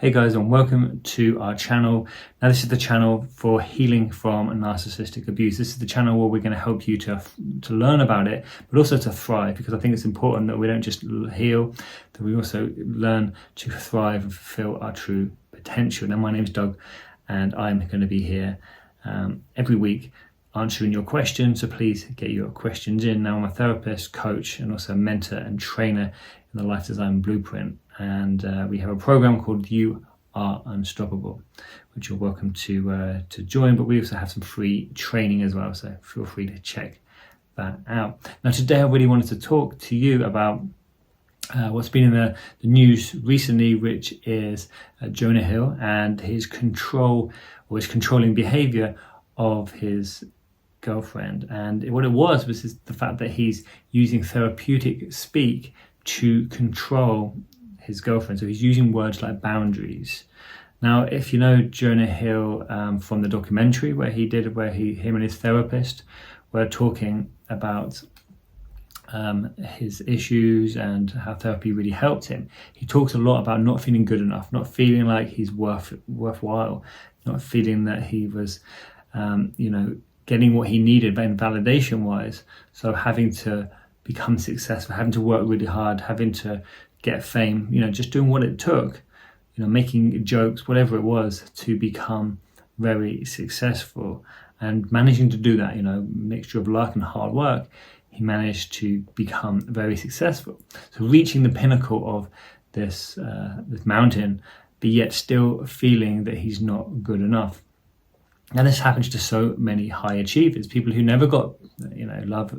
Hey guys, and welcome to our channel. Now this is the channel for healing from narcissistic abuse. This is the channel where we're going to help you to learn about it, but also to thrive, because I think it's important that we don't just heal, that we also learn to thrive and fulfill our true potential. Now my name is Doug, and I'm going to be here every week answering your questions, so please get your questions in. Now I'm a therapist, coach, and also a mentor and trainer in the Life Design Blueprint, and we have a program called You Are Unstoppable, which you're welcome to join, but we also have some free training as well, so feel free to check that out. Now today I really wanted to talk to you about what's been in the news recently, which is Jonah Hill and his controlling behaviour of his girlfriend. And what it was the fact that he's using therapeutic speak to control his girlfriend. So he's using words like boundaries. Now, if you know Jonah Hill from the documentary where him and his therapist were talking about his issues and how therapy really helped him, he talks a lot about not feeling good enough, not feeling like he's worthwhile, not feeling that he was getting what he needed validation wise. So having to become successful, having to work really hard, having to get fame, just doing what it took, making jokes, whatever it was, to become very successful. And managing to do that, mixture of luck and hard work, he managed to become very successful. So reaching the pinnacle of this mountain, but yet still feeling that he's not good enough. And this happens to so many high achievers, people who never got, love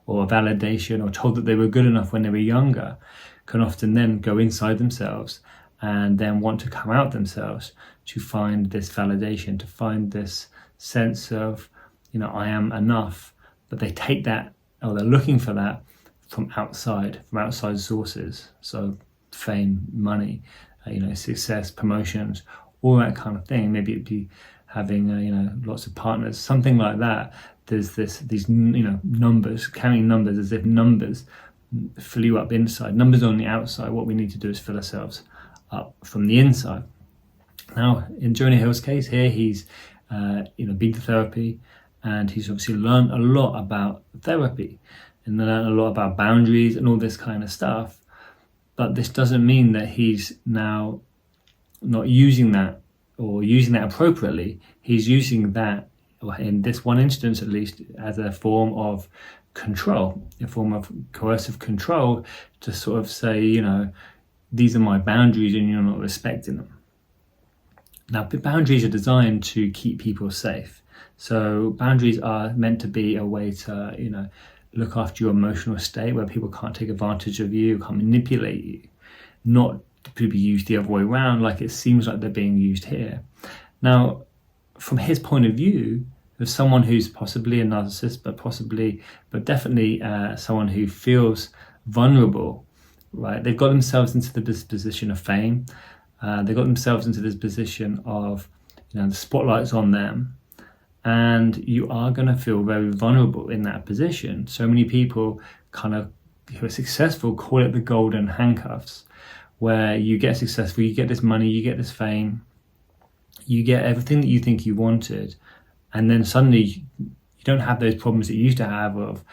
or validation or told that they were good enough when they were younger, can often then go inside themselves and then want to come out themselves to find this validation, to find this sense of, I am enough. But they take that, or they're looking for that from outside sources. So fame, money, success, promotions, all that kind of thing. Maybe it'd be having lots of partners, something like that. There's these numbers, carrying numbers as if numbers fill you up inside. Numbers on the outside. What we need to do is fill ourselves up from the inside. Now in Jonah Hill's case here, he's been to therapy, and he's obviously learned a lot about therapy and learned a lot about boundaries and all this kind of stuff. But this doesn't mean that he's now not using that, or using that appropriately. He's using that, in this one instance at least, as a form of control, a form of coercive control, to sort of say, these are my boundaries and you're not respecting them. Now, boundaries are designed to keep people safe. So boundaries are meant to be a way to, look after your emotional state, where people can't take advantage of you, can't manipulate you, not to be used the other way around, like it seems like they're being used here. Now, from his point of view, of someone who's possibly a narcissist, but definitely someone who feels vulnerable, right? They've got themselves into this position of fame. They've got themselves into this position of, the spotlight's on them, and you are going to feel very vulnerable in that position. So many people who are successful call it the golden handcuffs, where you get successful, you get this money, you get this fame, you get everything that you think you wanted, and then suddenly you don't have those problems that you used to have of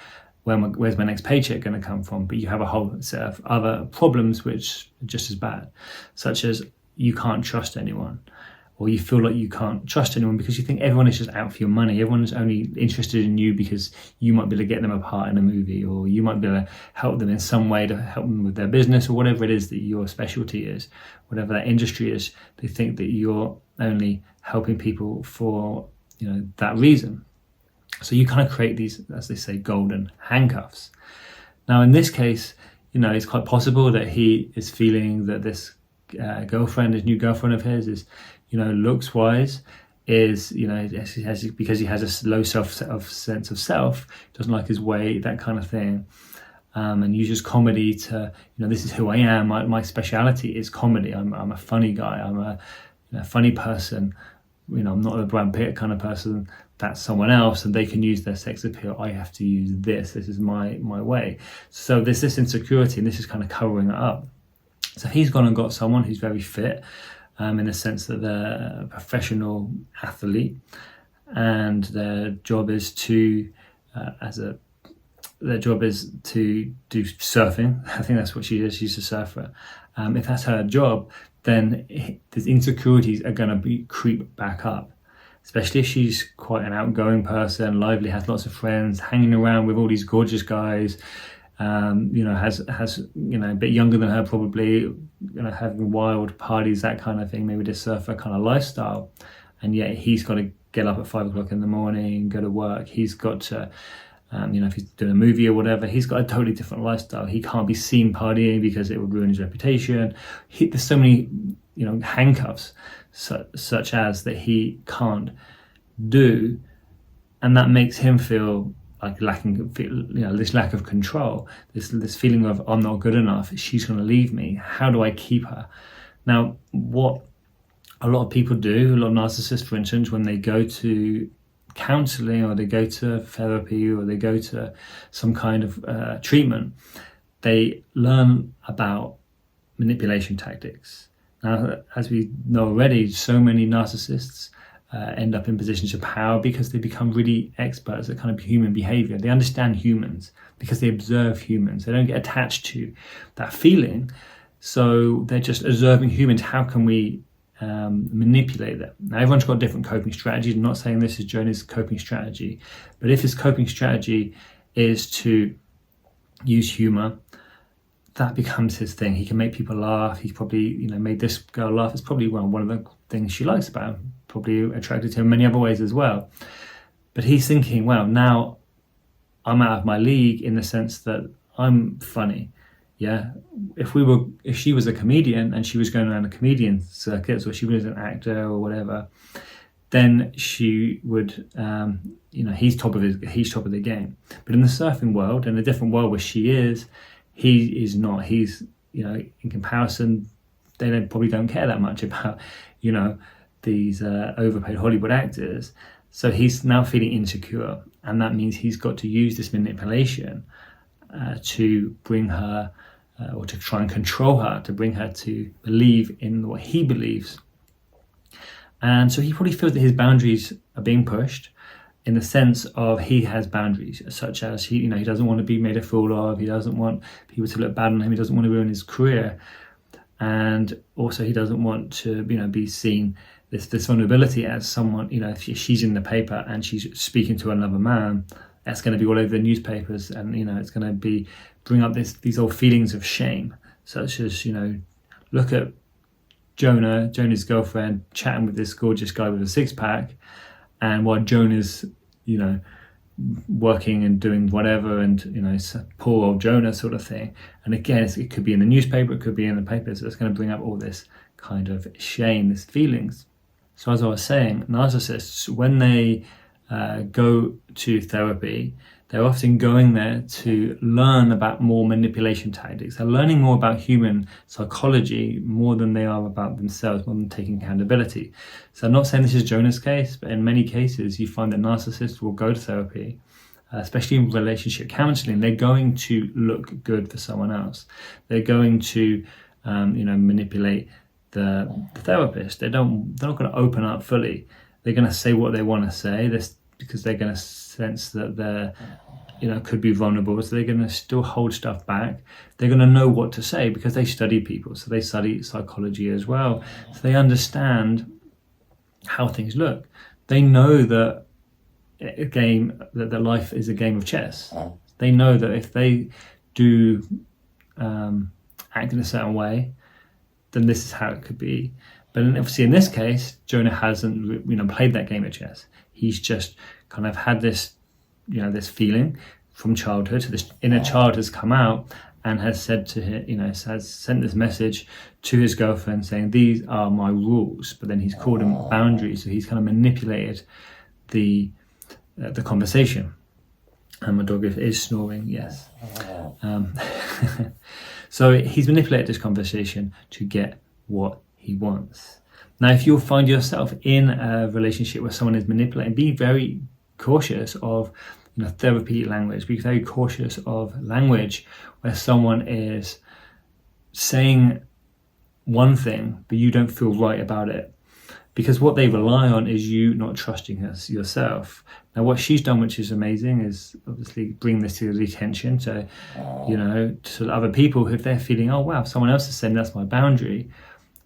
where's my next paycheck going to come from, but you have a whole set of other problems which are just as bad, such as you can't trust anyone, or you feel like you can't trust anyone because you think everyone is just out for your money. Everyone is only interested in you because you might be able to get them a part in a movie, or you might be able to help them in some way, to help them with their business, or whatever it is that your specialty is, whatever that industry is. They think that you're only helping people for that reason. So you kind of create these, as they say, golden handcuffs. Now in this case, it's quite possible that he is feeling that this his new girlfriend of his is, looks wise, is, because he has a low sense of self, doesn't like his weight, that kind of thing, and uses comedy to, this is who I am. My speciality is comedy. I'm a funny guy. I'm a funny person. I'm not a Brad Pitt kind of person. That's someone else, and they can use their sex appeal. I have to use this. This is my way. So there's this insecurity, and this is kind of covering it up. So he's gone and got someone who's very fit, in the sense that they're a professional athlete, and their job is to do surfing. I think that's what she is. She's a surfer. If that's her job, then these insecurities are going to creep back up, especially if she's quite an outgoing person, lively, has lots of friends, hanging around with all these gorgeous guys. Has a bit younger than her, probably, having wild parties, that kind of thing, maybe the surfer kind of lifestyle. And yet he's got to get up at 5 o'clock in the morning, go to work. He's got to, if he's doing a movie or whatever, he's got a totally different lifestyle. He can't be seen partying because it would ruin his reputation. There's so many, handcuffs such as that he can't do, and that makes him feel like this lack of control, this feeling of, I'm not good enough, she's going to leave me, how do I keep her? Now, what a lot of people do, a lot of narcissists, for instance, when they go to counseling or they go to therapy or they go to some kind of treatment, they learn about manipulation tactics. Now, as we know already, so many narcissists end up in positions of power because they become really experts at kind of human behavior. They understand humans because they observe humans. They don't get attached to that feeling. So they're just observing humans. How can we manipulate them? Now, everyone's got different coping strategies. I'm not saying this is Jonah's coping strategy, but if his coping strategy is to use humor, that becomes his thing. He can make people laugh. He's probably, made this girl laugh. It's probably one of the things she likes about him. Probably attracted to him in many other ways as well. But he's thinking, well, now I'm out of my league in the sense that I'm funny. Yeah. If she was a comedian and she was going around the comedian circuits, or she was an actor or whatever, then she would, he's top of the game. But in the surfing world, in a different world where she is, he is not. He's, in comparison, they probably don't care that much about, these overpaid Hollywood actors. So he's now feeling insecure, and that means he's got to use this manipulation to bring her, or to try and control her, to bring her to believe in what he believes. And so he probably feels that his boundaries are being pushed, in the sense of he has boundaries, such as he doesn't want to be made a fool of, he doesn't want people to look bad on him, he doesn't want to ruin his career, and also he doesn't want to be seen this vulnerability as someone, if she's in the paper and she's speaking to another man, that's going to be all over the newspapers, and it's going to bring up these old feelings of shame, such as look at Jonah's girlfriend chatting with this gorgeous guy with a six-pack, and while Jonah's working and doing whatever, and poor old Jonah sort of thing. And again, it could be in the newspaper, it could be in the papers. So it's going to bring up all this kind of shame, these feelings. So as I was saying, narcissists, when they go to therapy, they're often going there to learn about more manipulation tactics. They're learning more about human psychology more than they are about themselves, more than taking accountability. So I'm not saying this is Jonah's case, but in many cases you find that narcissists will go to therapy, especially in relationship counseling. They're going to look good for someone else. They're going to manipulate the therapist. They're not going to open up fully. They're going to say what they want to say, because they're going to sense that they're, could be vulnerable. So they're going to still hold stuff back. They're going to know what to say because they study people. So they study psychology as well. So they understand how things look. They know that that life is a game of chess. They know that if they do act in a certain way, then this is how it could be. But obviously in this case, Jonah hasn't played that game of chess. He's just kind of had this, this feeling from childhood. So this inner child has come out and has said to him, has sent this message to his girlfriend saying, these are my rules. But then he's called them boundaries. So he's kind of manipulated the conversation. And my dog is snoring, yes. So he's manipulated this conversation to get what he wants. Now, if you'll find yourself in a relationship where someone is manipulating, be very cautious of therapy language. Be very cautious of language where someone is saying one thing, but you don't feel right about it. Because what they rely on is you not trusting yourself. Now, what she's done, which is amazing, is obviously bring this to the attention to, to other people. If they're feeling, oh wow, someone else is saying that's my boundary,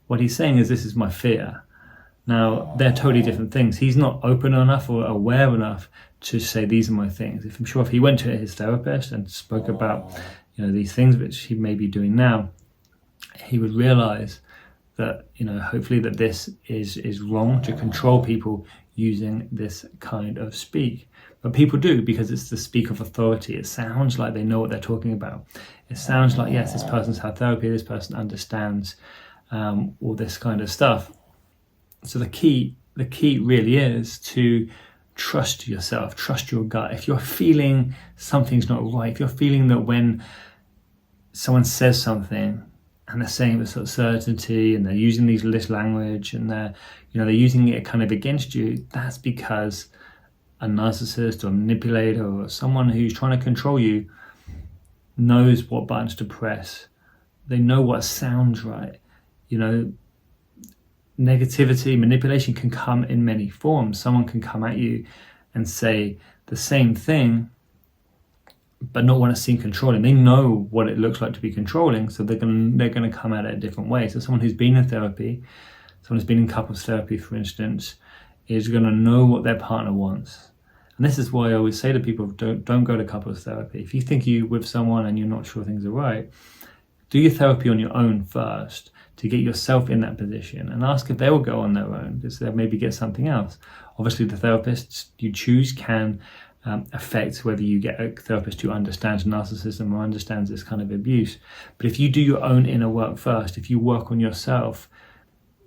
what he's saying is this is my fear. Now, they're totally different things. He's not open enough or aware enough to say these are my things. I'm sure if he went to his therapist and spoke about, these things which he may be doing now, he would realize that, hopefully that this is wrong to control people using this kind of speak. But people do, because it's the speak of authority. It sounds like they know what they're talking about. It sounds like, yes, this person's had therapy, this person understands all this kind of stuff. So the key really is to trust yourself, trust your gut. If you're feeling something's not right, if you're feeling that when someone says something, and they're saying it with sort of certainty, and they're using this language, and they're using it kind of against you, that's because a narcissist or a manipulator or someone who's trying to control you knows what buttons to press. They know what sounds right. Negativity, manipulation can come in many forms. Someone can come at you and say the same thing, but not want to seem controlling. They know what it looks like to be controlling, so they're going to come at it a different way. So someone who's been in therapy, someone who's been in couples therapy, for instance, is going to know what their partner wants. And this is why I always say to people, don't go to couples therapy. If you think you're with someone and you're not sure things are right, do your therapy on your own first to get yourself in that position, and ask if they will go on their own, because they'll maybe get something else. Obviously, the therapists you choose can affect whether you get a therapist who understands narcissism or understands this kind of abuse. But if you do your own inner work first, if you work on yourself,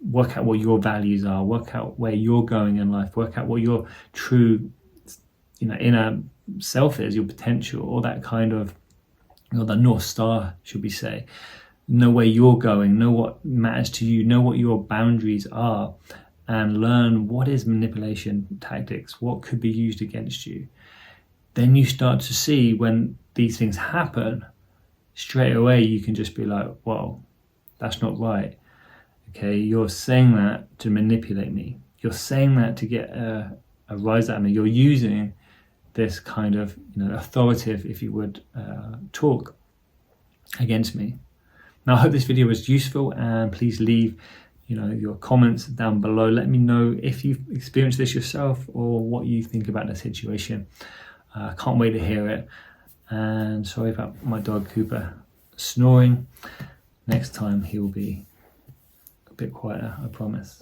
work out what your values are, work out where you're going in life, work out what your true inner self is, your potential, all that kind of, the North Star, should we say. Know where you're going, know what matters to you, know what your boundaries are, and learn what is manipulation tactics, what could be used against you. Then you start to see when these things happen, straight away you can just be like, whoa, that's not right. Okay, you're saying that to manipulate me. You're saying that to get a rise out of me. You're using this kind of authoritative, if you would, talk against me. Now, I hope this video was useful, and please leave your comments down below. Let me know if you've experienced this yourself or what you think about the situation. I can't wait to hear it. And sorry about my dog Cooper snoring. Next time he'll be a bit quieter, I promise.